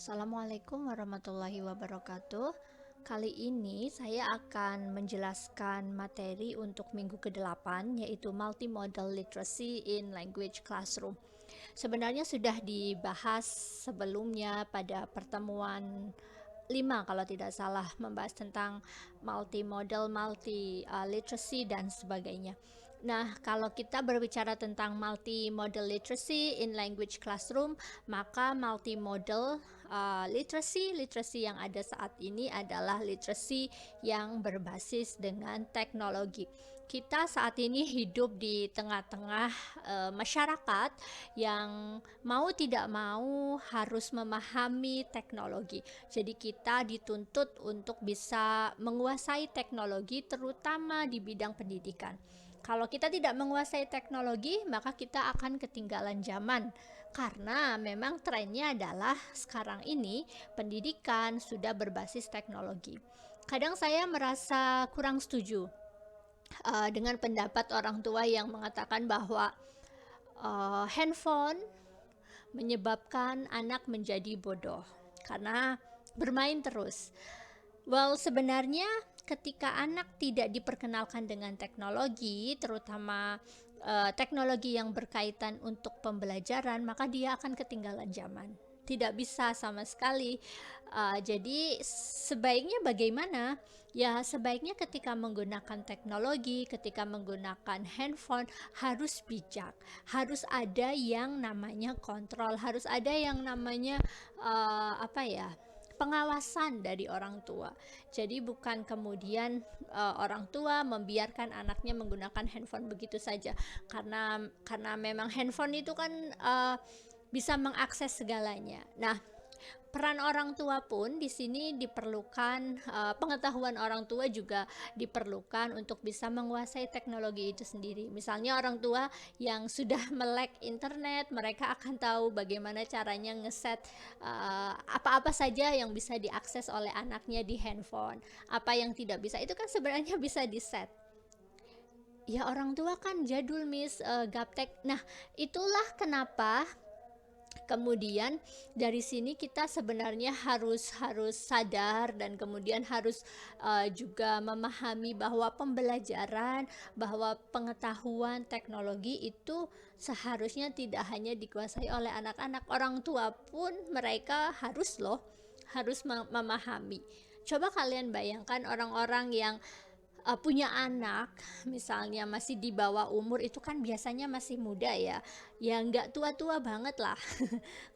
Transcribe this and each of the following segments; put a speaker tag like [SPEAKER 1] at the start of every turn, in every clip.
[SPEAKER 1] Assalamualaikum warahmatullahi wabarakatuh. Kali ini saya akan menjelaskan materi untuk minggu ke-8 yaitu Multimodal Literacy in Language Classroom. Sebenarnya sudah dibahas sebelumnya pada pertemuan 5 kalau tidak salah, membahas tentang multimodal, literacy dan sebagainya. Nah, kalau kita berbicara tentang multimodal literacy in language classroom, maka multimodal literacy yang ada saat ini adalah literacy yang berbasis dengan teknologi. Kita saat ini hidup di tengah-tengah masyarakat yang mau tidak mau harus memahami teknologi. Jadi kita dituntut untuk bisa menguasai teknologi terutama di bidang pendidikan. Kalau kita tidak menguasai teknologi, maka kita akan ketinggalan zaman. Karena memang trennya adalah sekarang ini pendidikan sudah berbasis teknologi. Kadang saya merasa kurang setuju dengan pendapat orang tua yang mengatakan bahwa handphone menyebabkan anak menjadi bodoh karena bermain terus. Well, sebenarnya ketika anak tidak diperkenalkan dengan teknologi, terutama teknologi yang berkaitan untuk pembelajaran, maka dia akan ketinggalan zaman. Tidak bisa sama sekali. Jadi sebaiknya bagaimana? Ya, sebaiknya ketika menggunakan teknologi, ketika menggunakan handphone harus bijak, harus ada yang namanya kontrol, harus ada yang namanya pengawasan dari orang tua. Jadi bukan kemudian orang tua membiarkan anaknya menggunakan handphone begitu saja, karena memang handphone itu kan bisa mengakses segalanya. Nah, peran orang tua pun di sini diperlukan, pengetahuan orang tua juga diperlukan untuk bisa menguasai teknologi itu sendiri. Misalnya orang tua yang sudah melek internet, mereka akan tahu bagaimana caranya ngeset apa-apa saja yang bisa diakses oleh anaknya di handphone. Apa yang tidak bisa itu kan sebenarnya bisa diset. Ya orang tua kan jadul Miss, gaptek. Nah, itulah kenapa kemudian dari sini kita sebenarnya harus sadar dan kemudian harus juga memahami bahwa pembelajaran, bahwa pengetahuan teknologi itu seharusnya tidak hanya dikuasai oleh anak-anak, orang tua pun mereka harus memahami. Coba kalian bayangkan orang-orang yang punya anak misalnya masih di bawah umur, itu kan biasanya masih muda ya nggak tua-tua banget lah.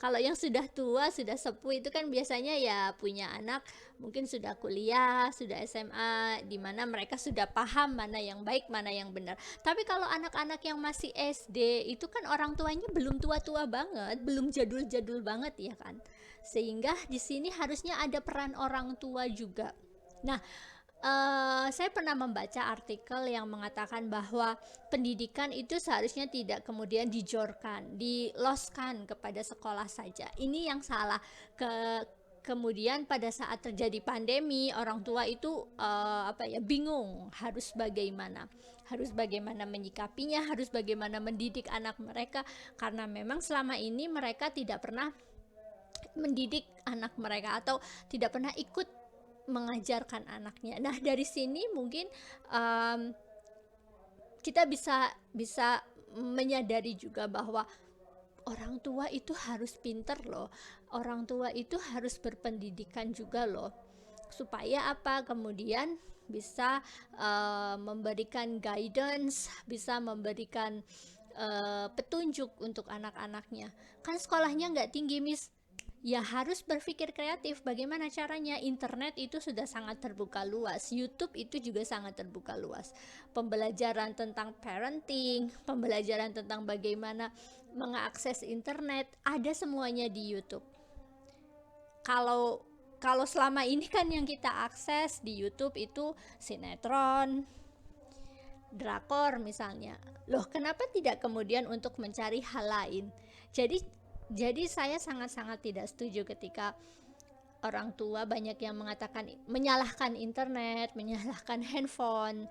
[SPEAKER 1] Kalau yang sudah tua, sudah sepuh itu kan biasanya ya punya anak mungkin sudah kuliah, sudah SMA, di mana mereka sudah paham mana yang baik, mana yang benar. Tapi kalau anak-anak yang masih SD itu kan orang tuanya belum tua-tua banget, belum jadul-jadul banget ya kan. Sehingga di sini harusnya ada peran orang tua juga. Nah, saya pernah membaca artikel yang mengatakan bahwa pendidikan itu seharusnya tidak kemudian dijorkan, diloskan kepada sekolah saja. Ini yang salah. Kemudian pada saat terjadi pandemi, orang tua itu bingung harus bagaimana menyikapinya, harus bagaimana mendidik anak mereka, karena memang selama ini mereka tidak pernah mendidik anak mereka atau tidak pernah ikut mengajarkan anaknya. Nah, dari sini mungkin kita bisa menyadari juga bahwa orang tua itu harus pinter loh. Orang tua itu harus berpendidikan juga loh. Supaya apa? Kemudian bisa memberikan guidance, bisa memberikan petunjuk untuk anak-anaknya. Kan sekolahnya nggak tinggi, Miss. Ya harus berpikir kreatif bagaimana caranya. Internet itu sudah sangat terbuka luas, YouTube itu juga sangat terbuka luas. Pembelajaran tentang parenting, pembelajaran tentang bagaimana mengakses internet, ada semuanya di YouTube. Kalau selama ini kan yang kita akses di YouTube itu sinetron, drakor misalnya. Loh, kenapa tidak kemudian untuk mencari hal lain? Jadi saya sangat-sangat tidak setuju ketika orang tua banyak yang mengatakan menyalahkan internet, menyalahkan handphone,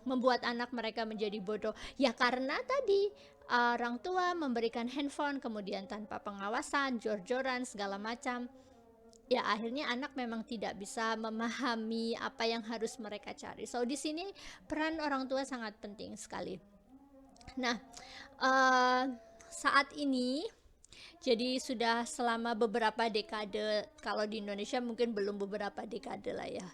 [SPEAKER 1] membuat anak mereka menjadi bodoh. Ya karena tadi orang tua memberikan handphone kemudian tanpa pengawasan, jor-joran segala macam, ya akhirnya anak memang tidak bisa memahami apa yang harus mereka cari. So di sini peran orang tua sangat penting sekali. Nah, saat ini jadi sudah selama beberapa dekade, kalau di Indonesia mungkin belum beberapa dekade lah ya.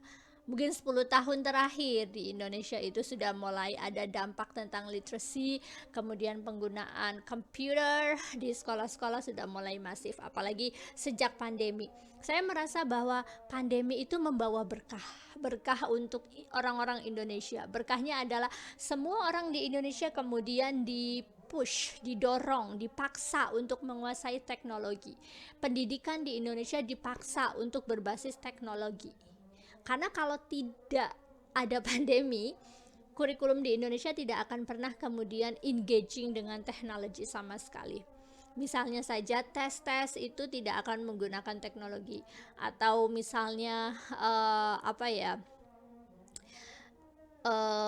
[SPEAKER 1] Mungkin 10 tahun terakhir di Indonesia itu sudah mulai ada dampak tentang literasi, kemudian penggunaan komputer di sekolah-sekolah sudah mulai masif, apalagi sejak pandemi. Saya merasa bahwa pandemi itu membawa berkah untuk orang-orang Indonesia. Berkahnya adalah semua orang di Indonesia kemudian push, didorong, dipaksa untuk menguasai teknologi. Pendidikan di Indonesia dipaksa untuk berbasis teknologi. Karena kalau tidak ada pandemi, kurikulum di Indonesia tidak akan pernah kemudian engaging dengan teknologi sama sekali. Misalnya saja tes-tes itu tidak akan menggunakan teknologi, atau misalnya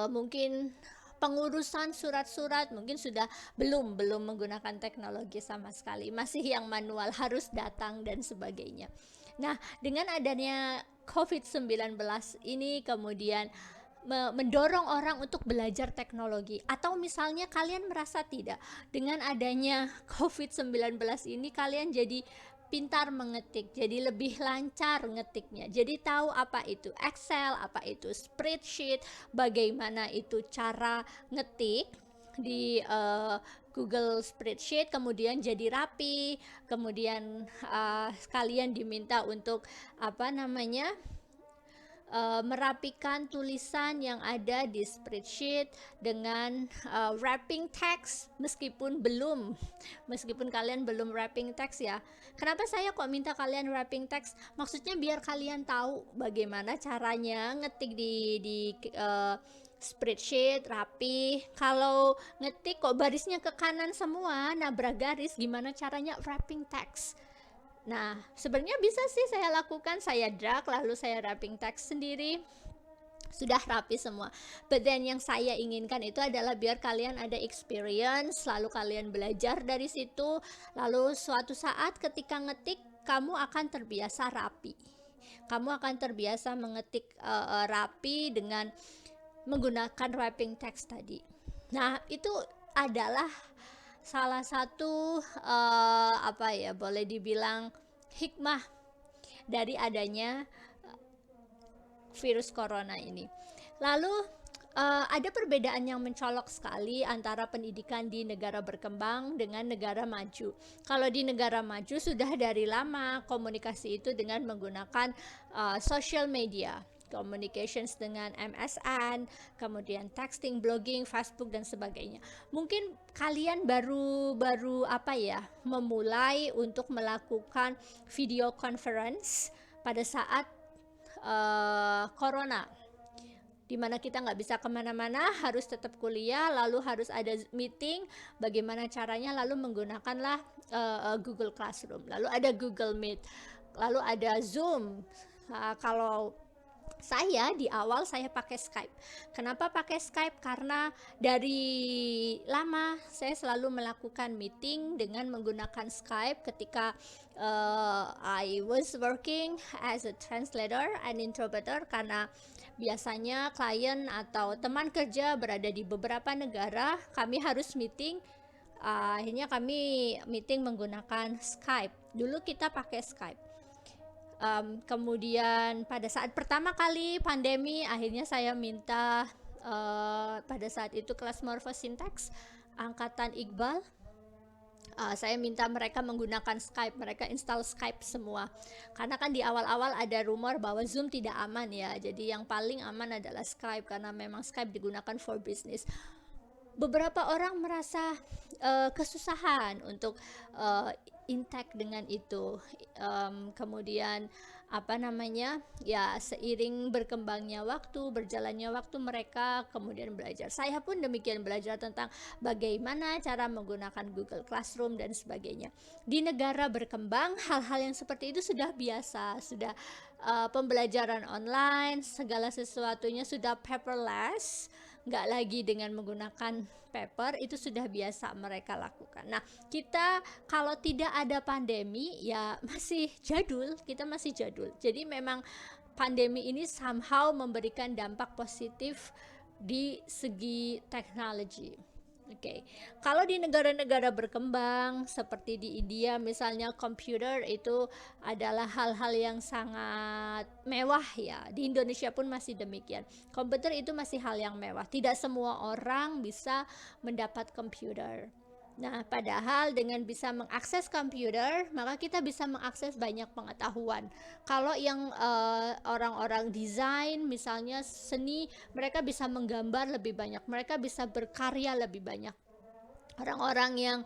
[SPEAKER 1] mungkin pengurusan surat-surat mungkin sudah belum menggunakan teknologi sama sekali, masih yang manual, harus datang dan sebagainya. Nah, dengan adanya COVID-19 ini kemudian mendorong orang untuk belajar teknologi. Atau misalnya kalian merasa tidak, dengan adanya COVID-19 ini kalian jadi pintar mengetik, jadi lebih lancar ngetiknya, jadi tahu apa itu Excel, apa itu spreadsheet, bagaimana itu cara ngetik di Google Spreadsheet, kemudian jadi rapi, kemudian kalian diminta untuk merapikan tulisan yang ada di spreadsheet dengan wrapping text, meskipun kalian belum wrapping text ya. Kenapa saya kok minta kalian wrapping text? Maksudnya biar kalian tahu bagaimana caranya ngetik di spreadsheet rapi. Kalau ngetik kok barisnya ke kanan semua, nabrak garis, gimana caranya wrapping text? Nah, sebenarnya bisa sih saya lakukan, saya drag lalu saya wrapping text sendiri, sudah rapi semua. But then yang saya inginkan itu adalah biar kalian ada experience, lalu kalian belajar dari situ, lalu suatu saat ketika ngetik kamu akan terbiasa rapi. Kamu akan terbiasa mengetik rapi dengan menggunakan wrapping text tadi. Nah, itu adalah salah satu boleh dibilang hikmah dari adanya virus corona ini. Lalu ada perbedaan yang mencolok sekali antara pendidikan di negara berkembang dengan negara maju. Kalau di negara maju sudah dari lama komunikasi itu dengan menggunakan social media, communications dengan MSN, kemudian texting, blogging, Facebook dan sebagainya. Mungkin kalian baru memulai untuk melakukan video conference pada saat corona, dimana kita nggak bisa kemana-mana, harus tetap kuliah, lalu harus ada meeting, bagaimana caranya, lalu menggunakanlah Google Classroom, lalu ada Google Meet, lalu ada Zoom. Kalau saya di awal saya pakai Skype. Kenapa pakai Skype? Karena dari lama saya selalu melakukan meeting dengan menggunakan Skype ketika I was working as a translator and interpreter, karena biasanya klien atau teman kerja berada di beberapa negara, kami harus meeting. Akhirnya kami meeting menggunakan Skype. Dulu kita pakai Skype. Kemudian pada saat pertama kali pandemi, akhirnya saya minta pada saat itu kelas morfosintaks angkatan Iqbal, saya minta mereka menggunakan Skype, mereka install Skype semua, karena kan di awal-awal ada rumor bahwa Zoom tidak aman ya, jadi yang paling aman adalah Skype karena memang Skype digunakan for business. Beberapa orang merasa kesusahan untuk intake dengan itu. Kemudian seiring berkembangnya waktu, berjalannya waktu, mereka kemudian belajar. Saya pun demikian, belajar tentang bagaimana cara menggunakan Google Classroom dan sebagainya. Di negara berkembang, hal-hal yang seperti itu sudah biasa, sudah pembelajaran online, segala sesuatunya sudah paperless. nggak lagi dengan menggunakan paper, itu sudah biasa mereka lakukan. Nah, kita kalau tidak ada pandemi ya masih jadul, kita masih jadul. Jadi memang pandemi ini somehow memberikan dampak positif di segi teknologi. Oke, kalau di negara-negara berkembang seperti di India misalnya, komputer itu adalah hal-hal yang sangat mewah ya. Di Indonesia pun masih demikian. Komputer itu masih hal yang mewah. Tidak semua orang bisa mendapat komputer. Nah, padahal dengan bisa mengakses komputer, maka kita bisa mengakses banyak pengetahuan. Kalau yang orang-orang desain, misalnya seni, mereka bisa menggambar lebih banyak, mereka bisa berkarya lebih banyak. Orang-orang yang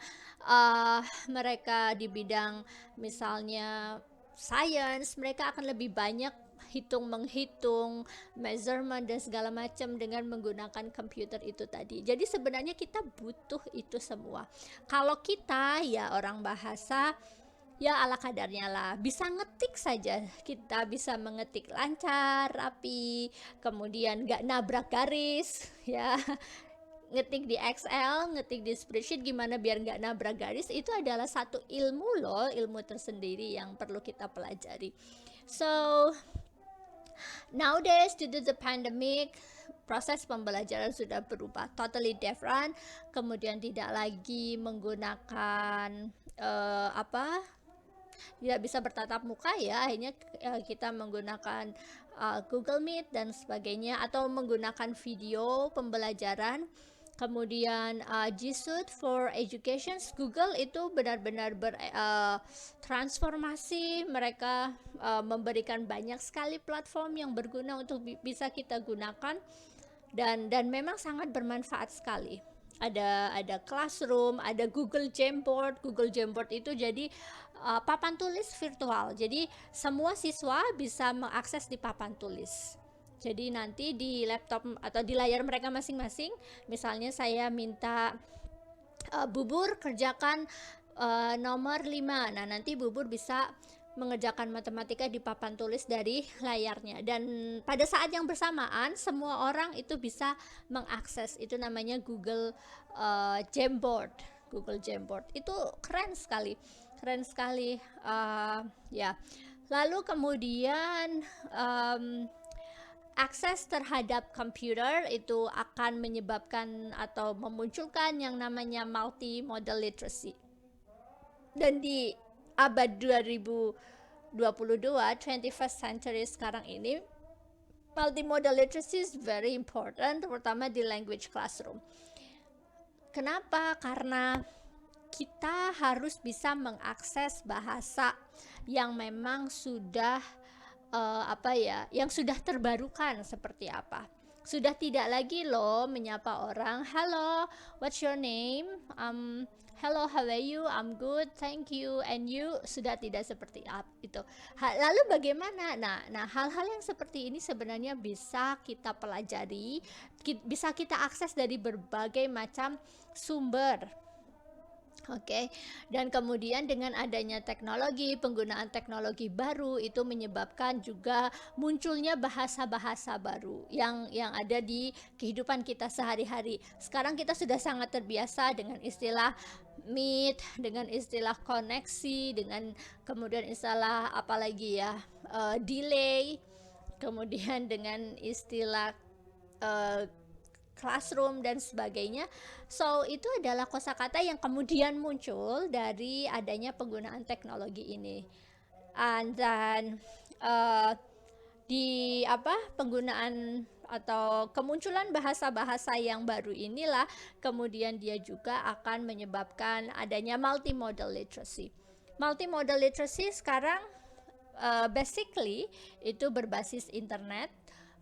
[SPEAKER 1] mereka di bidang misalnya science, mereka akan lebih banyak menghitung, measurement dan segala macam dengan menggunakan komputer itu tadi. Jadi sebenarnya kita butuh itu semua. Kalau kita ya orang bahasa, ya ala kadarnya lah, bisa ngetik saja, kita bisa mengetik lancar, rapi, kemudian gak nabrak garis ya. Ngetik di Excel, ngetik di spreadsheet gimana biar nggak nabrak garis, itu adalah satu ilmu loh, ilmu tersendiri yang perlu kita pelajari. So nowadays due to the pandemic, proses pembelajaran sudah berubah totally different. Kemudian tidak lagi menggunakan tidak bisa bertatap muka ya, akhirnya kita menggunakan Google Meet dan sebagainya, atau menggunakan video pembelajaran. Kemudian G Suite for Education, Google itu benar-benar bertransformasi. Mereka memberikan banyak sekali platform yang berguna untuk bisa kita gunakan, dan memang sangat bermanfaat sekali. Ada Classroom, ada Google Jamboard. Google Jamboard itu jadi papan tulis virtual. Jadi semua siswa bisa mengakses di papan tulis. Jadi nanti di laptop atau di layar mereka masing-masing, misalnya saya minta Bubur kerjakan nomor 5. Nah, nanti Bubur bisa mengerjakan matematika di papan tulis dari layarnya, dan pada saat yang bersamaan semua orang itu bisa mengakses. Itu namanya Google Jamboard. Google Jamboard itu keren sekali ya. Lalu kemudian akses terhadap komputer itu akan menyebabkan atau memunculkan yang namanya multimodal literacy. Dan di abad 2022, 21st century sekarang ini, multimodal literacy is very important, terutama di language classroom. Kenapa? Karena kita harus bisa mengakses bahasa yang memang sudah yang sudah terbarukan seperti apa. Sudah tidak lagi loh menyapa orang, "Hello, what's your name? Hello, how are you? I'm good, thank you. And you?" Sudah tidak seperti itu. Lalu bagaimana? Nah, hal-hal yang seperti ini sebenarnya bisa kita pelajari, bisa kita akses dari berbagai macam sumber. Oke, dan kemudian dengan adanya teknologi, penggunaan teknologi baru itu menyebabkan juga munculnya bahasa-bahasa baru yang ada di kehidupan kita sehari-hari. Sekarang kita sudah sangat terbiasa dengan istilah meet, dengan istilah koneksi, dengan kemudian istilah apalagi ya, delay, kemudian dengan istilah classroom dan sebagainya. So itu adalah kosakata yang kemudian muncul dari adanya penggunaan teknologi ini. Dan penggunaan atau kemunculan bahasa-bahasa yang baru inilah kemudian dia juga akan menyebabkan adanya multimodal literacy. Multimodal literacy sekarang basically itu berbasis internet,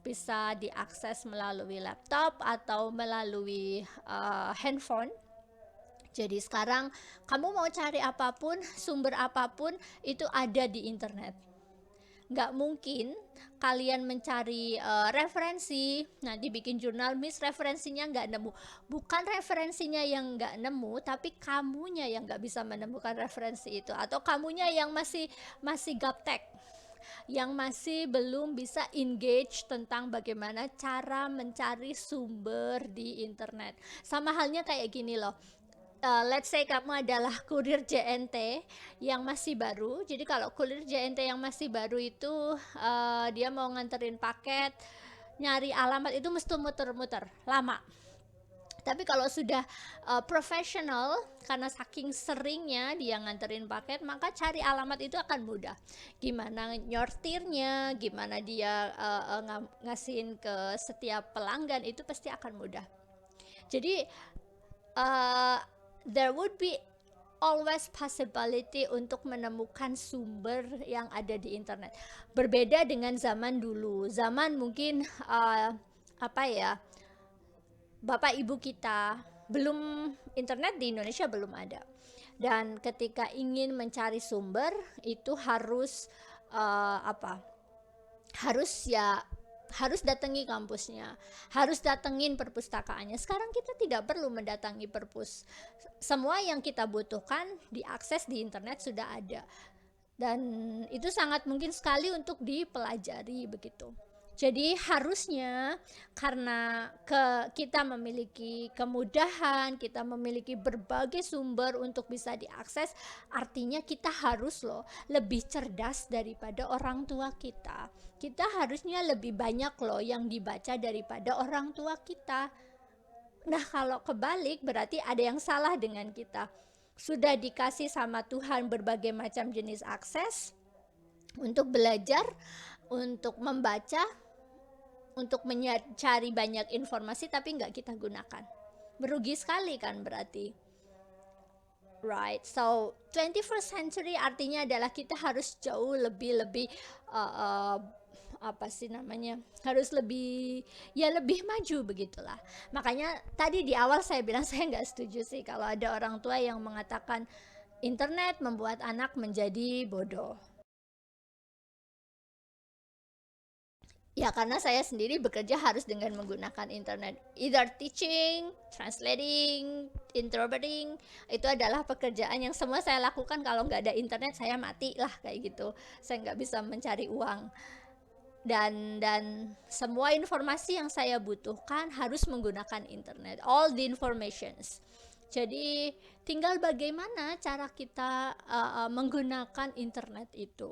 [SPEAKER 1] bisa diakses melalui laptop atau melalui handphone. Jadi sekarang kamu mau cari apapun, sumber apapun itu ada di internet. Nggak mungkin kalian mencari referensi, nanti bikin jurnal, Miss referensinya nggak nemu. Bukan referensinya yang nggak nemu, tapi kamunya yang nggak bisa menemukan referensi itu, atau kamunya yang masih gaptek. yang masih belum bisa engage tentang bagaimana cara mencari sumber di internet. Sama halnya kayak gini loh. Let's say kamu adalah kurir JNT yang masih baru. Jadi kalau kurir JNT yang masih baru itu dia mau nganterin paket, nyari alamat itu mesti muter-muter, lama. Tapi kalau sudah profesional, karena saking seringnya dia nganterin paket, maka cari alamat itu akan mudah. Gimana nyortirnya, gimana dia ngasihin ke setiap pelanggan, itu pasti akan mudah. Jadi there would be always possibility untuk menemukan sumber yang ada di internet. Berbeda dengan zaman dulu. Zaman mungkin bapak ibu kita belum, internet di Indonesia belum ada. Dan ketika ingin mencari sumber itu harus harus datangi kampusnya, harus datengin perpustakaannya. Sekarang kita tidak perlu mendatangi perpus. Semua yang kita butuhkan diakses di internet sudah ada. Dan itu sangat mungkin sekali untuk dipelajari begitu. Jadi harusnya karena kita memiliki kemudahan, kita memiliki berbagai sumber untuk bisa diakses, artinya kita harus lebih cerdas daripada orang tua kita. Kita harusnya lebih banyak yang dibaca daripada orang tua kita. Nah, kalau kebalik berarti ada yang salah dengan kita. Sudah dikasih sama Tuhan berbagai macam jenis akses untuk belajar, untuk membaca, untuk mencari banyak informasi, tapi nggak kita gunakan. Merugi sekali kan berarti. Right, so 21st century artinya adalah kita harus jauh lebih harus lebih maju begitulah. Makanya tadi di awal saya bilang saya nggak setuju sih kalau ada orang tua yang mengatakan internet membuat anak menjadi bodoh. Ya, karena saya sendiri bekerja harus dengan menggunakan internet. Either teaching, translating, interpreting, itu adalah pekerjaan yang semua saya lakukan. Kalau nggak ada internet, saya mati lah kayak gitu. Saya nggak bisa mencari uang. Dan semua informasi yang saya butuhkan harus menggunakan internet. All the informations. Jadi tinggal bagaimana cara kita menggunakan internet itu.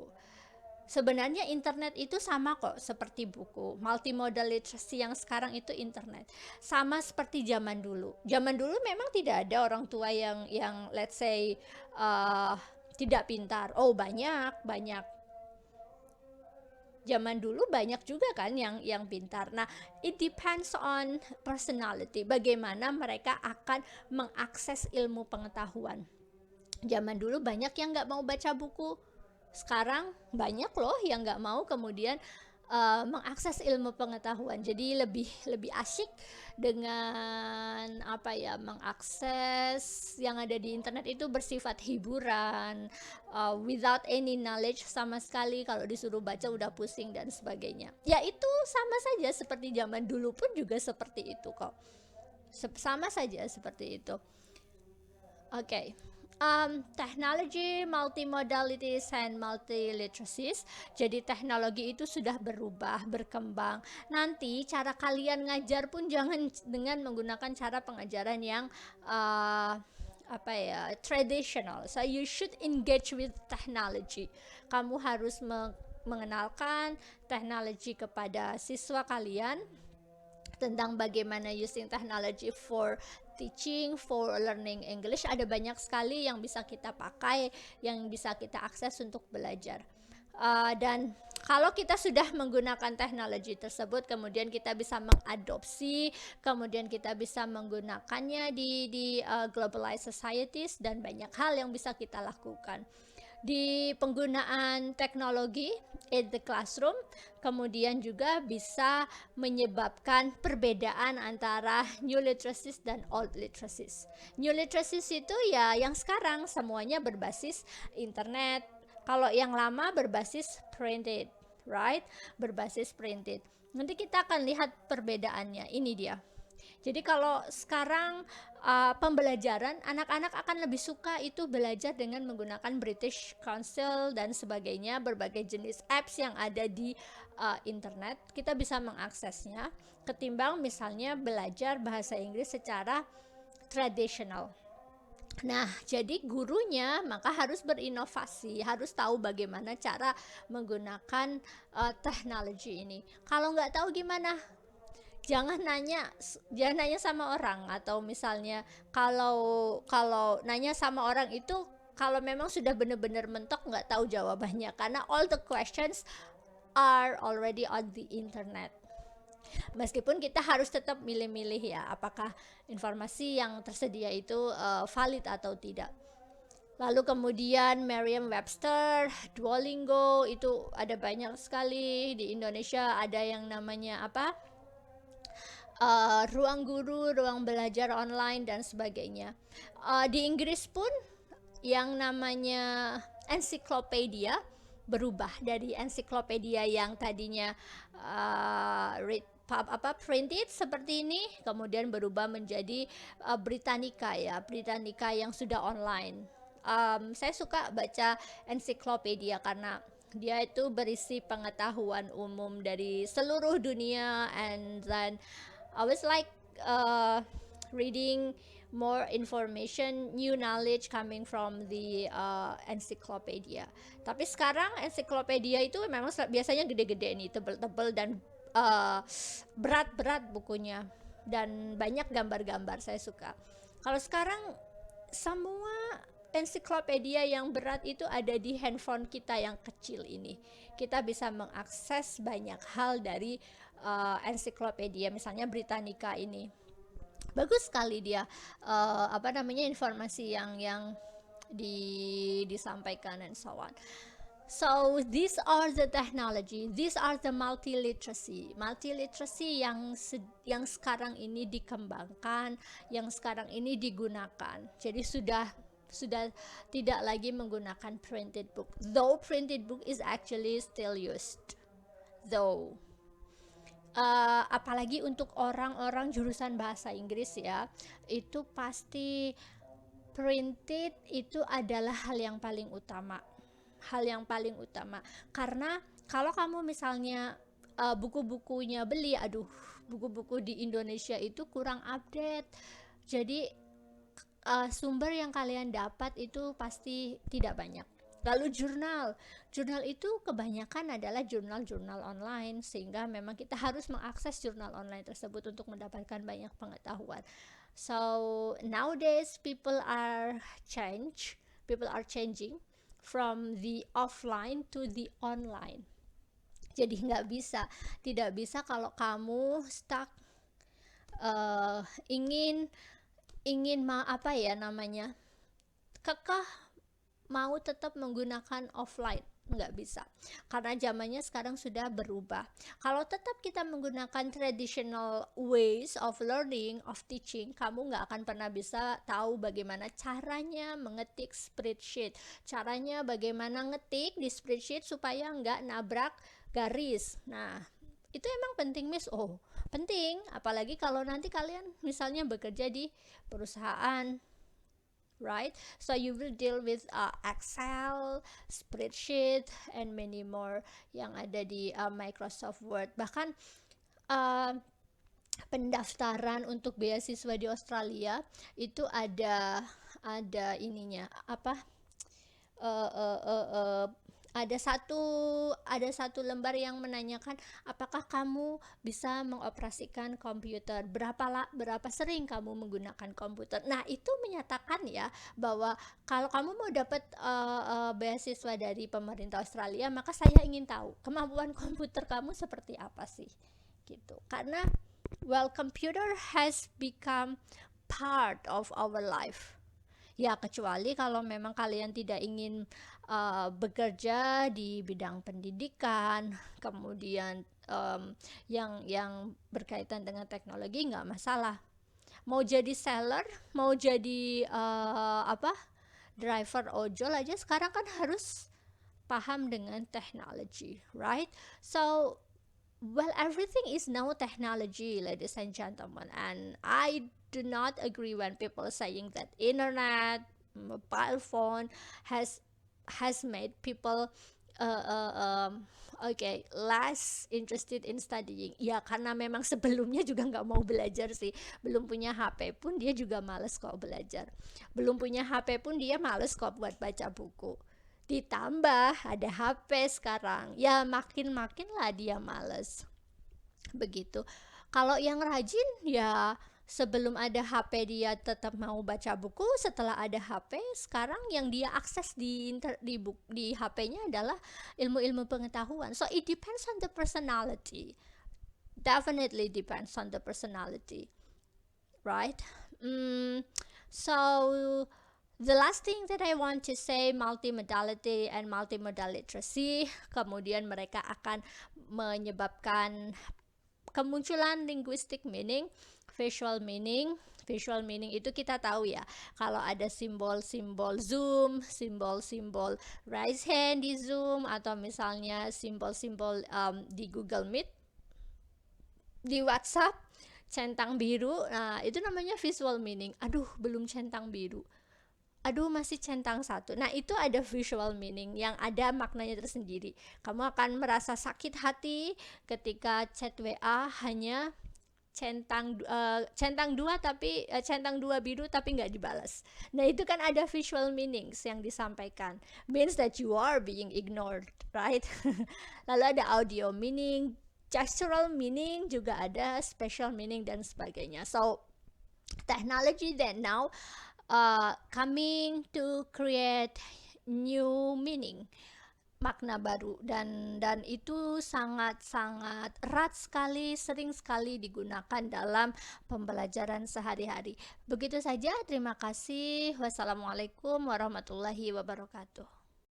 [SPEAKER 1] Sebenarnya internet itu sama kok seperti buku. Multimodal literacy yang sekarang itu internet. Sama seperti zaman dulu. Zaman dulu memang tidak ada orang tua yang let's say tidak pintar. Oh, banyak. Zaman dulu banyak juga kan yang pintar. Nah, it depends on personality. Bagaimana mereka akan mengakses ilmu pengetahuan. Zaman dulu banyak yang nggak mau baca buku. Sekarang banyak yang nggak mau kemudian mengakses ilmu pengetahuan. Jadi lebih asyik dengan mengakses yang ada di internet itu bersifat hiburan, without any knowledge sama sekali. Kalau disuruh baca udah pusing dan sebagainya. Ya itu sama saja seperti zaman dulu pun juga seperti itu kok. Sama saja seperti itu. Oke. Teknologi multimodalities and multiliteracies. Jadi teknologi itu sudah berubah, berkembang. Nanti cara kalian ngajar pun jangan dengan menggunakan cara pengajaran yang traditional. So you should engage with technology. Kamu harus mengenalkan teknologi kepada siswa kalian tentang bagaimana using technology for teaching, for learning English. Ada banyak sekali yang bisa kita pakai, yang bisa kita akses untuk belajar. Dan kalau kita sudah menggunakan teknologi tersebut, kemudian kita bisa mengadopsi, kemudian kita bisa menggunakannya di globalized societies, dan banyak hal yang bisa kita lakukan di penggunaan teknologi in the classroom. Kemudian juga bisa menyebabkan perbedaan antara new literacies dan old literacies. New literacies itu ya yang sekarang semuanya berbasis internet. Kalau yang lama berbasis printed, right? Berbasis printed. Nanti kita akan lihat perbedaannya. Ini dia. Jadi kalau sekarang pembelajaran, anak-anak akan lebih suka itu belajar dengan menggunakan British Council dan sebagainya, berbagai jenis apps yang ada di internet. Kita bisa mengaksesnya ketimbang misalnya belajar bahasa Inggris secara tradisional. Nah, jadi gurunya maka harus berinovasi, harus tahu bagaimana cara menggunakan teknologi ini. Kalau nggak tahu gimana? Jangan nanya sama orang, atau misalnya kalau kalau nanya sama orang itu, kalau memang sudah benar-benar mentok nggak tahu jawabannya, karena all the questions are already on the internet. Meskipun kita harus tetap milih-milih ya, apakah informasi yang tersedia itu valid atau tidak. Lalu kemudian Merriam-Webster, Duolingo, itu ada banyak sekali. Di Indonesia ada yang namanya apa? Ruang guru, ruang belajar online dan sebagainya. Di Inggris pun yang namanya ensiklopedia berubah dari ensiklopedia yang tadinya printed seperti ini, kemudian berubah menjadi Britannica ya, Britannica yang sudah online. Saya suka baca ensiklopedia karena dia itu berisi pengetahuan umum dari seluruh dunia, and then I was like reading more information, new knowledge coming from the encyclopedia. Tapi sekarang encyclopedia itu memang biasanya gede-gede nih, tebel-tebel dan berat-berat bukunya, dan banyak gambar-gambar. Saya suka. Kalau sekarang semua ensiklopedia yang berat itu ada di handphone kita yang kecil ini. Kita bisa mengakses banyak hal dari ensiklopedia, misalnya Britannica ini. Bagus sekali dia informasi yang disampaikan and so on. So these are the technology, these are the multiliteracy yang sekarang ini dikembangkan, yang sekarang ini digunakan. Jadi sudah tidak lagi menggunakan printed book, though printed book is actually still used, though apalagi untuk orang-orang jurusan bahasa Inggris ya, itu pasti printed itu adalah hal yang paling utama, karena kalau kamu misalnya buku-bukunya beli, buku-buku di Indonesia itu kurang update, jadi sumber yang kalian dapat itu pasti tidak banyak. Lalu jurnal itu kebanyakan adalah jurnal online, sehingga memang kita harus mengakses jurnal online tersebut untuk mendapatkan banyak pengetahuan. So nowadays people are changing from the offline to the online. Jadi tidak bisa kalau kamu stuck ingin kekeh mau tetap menggunakan offline, nggak bisa, karena zamannya sekarang sudah berubah. Kalau tetap kita menggunakan traditional ways of learning, of teaching, kamu nggak akan pernah bisa tahu bagaimana caranya mengetik spreadsheet, caranya bagaimana ngetik di spreadsheet supaya nggak nabrak garis. Nah, itu emang penting, Miss. Oh, penting, apalagi kalau nanti kalian misalnya bekerja di perusahaan, right? So you will deal with Excel, spreadsheet, and many more yang ada di Microsoft Word. Bahkan pendaftaran untuk beasiswa di Australia itu ada ininya ada satu lembar yang menanyakan apakah kamu bisa mengoperasikan komputer, berapa sering kamu menggunakan komputer. Nah, itu menyatakan ya bahwa kalau kamu mau dapat beasiswa dari pemerintah Australia, maka saya ingin tahu kemampuan komputer kamu seperti apa sih, gitu. Karena computer has become part of our life. Ya, kecuali kalau memang kalian tidak ingin bekerja di bidang pendidikan, kemudian yang berkaitan dengan teknologi, nggak masalah. Mau jadi seller, mau jadi driver ojol aja sekarang kan harus paham dengan teknologi, right? So everything is now technology, ladies and gentlemen, and I do not agree when people saying that internet, mobile phone has made people less interested in studying. Ya karena memang sebelumnya juga nggak mau belajar sih. Belum punya HP pun dia juga males kok belajar. Belum punya HP pun dia males kok buat baca buku. Ditambah ada HP sekarang, ya makin-makin lah dia males. Begitu. Kalau yang rajin ya sebelum ada HP dia tetap mau baca buku, setelah ada HP sekarang yang dia akses di HP-nya adalah ilmu-ilmu pengetahuan. So it depends on the personality. Definitely depends on the personality. Right? So the last thing that I want to say, multimodality and multimodal literacy, kemudian mereka akan menyebabkan kemunculan linguistic meaning, visual meaning. Visual meaning itu kita tahu ya, kalau ada simbol-simbol Zoom, simbol-simbol raise hand di Zoom, atau misalnya simbol-simbol di Google Meet, di WhatsApp, centang biru, nah itu namanya visual meaning. Aduh, belum centang biru. Aduh, masih centang satu. Nah, itu ada visual meaning yang ada maknanya tersendiri. Kamu akan merasa sakit hati ketika chat WA hanya centang dua tapi centang dua biru tapi nggak dibalas. Nah, itu kan ada visual meanings yang disampaikan. Means that you are being ignored, right? Lalu ada audio meaning, gestural meaning, juga ada special meaning dan sebagainya. So, technology that now coming to create new meaning, makna baru, dan itu sangat-sangat erat sekali, sering sekali digunakan dalam pembelajaran sehari-hari. Begitu saja, terima kasih. Wassalamualaikum warahmatullahi wabarakatuh.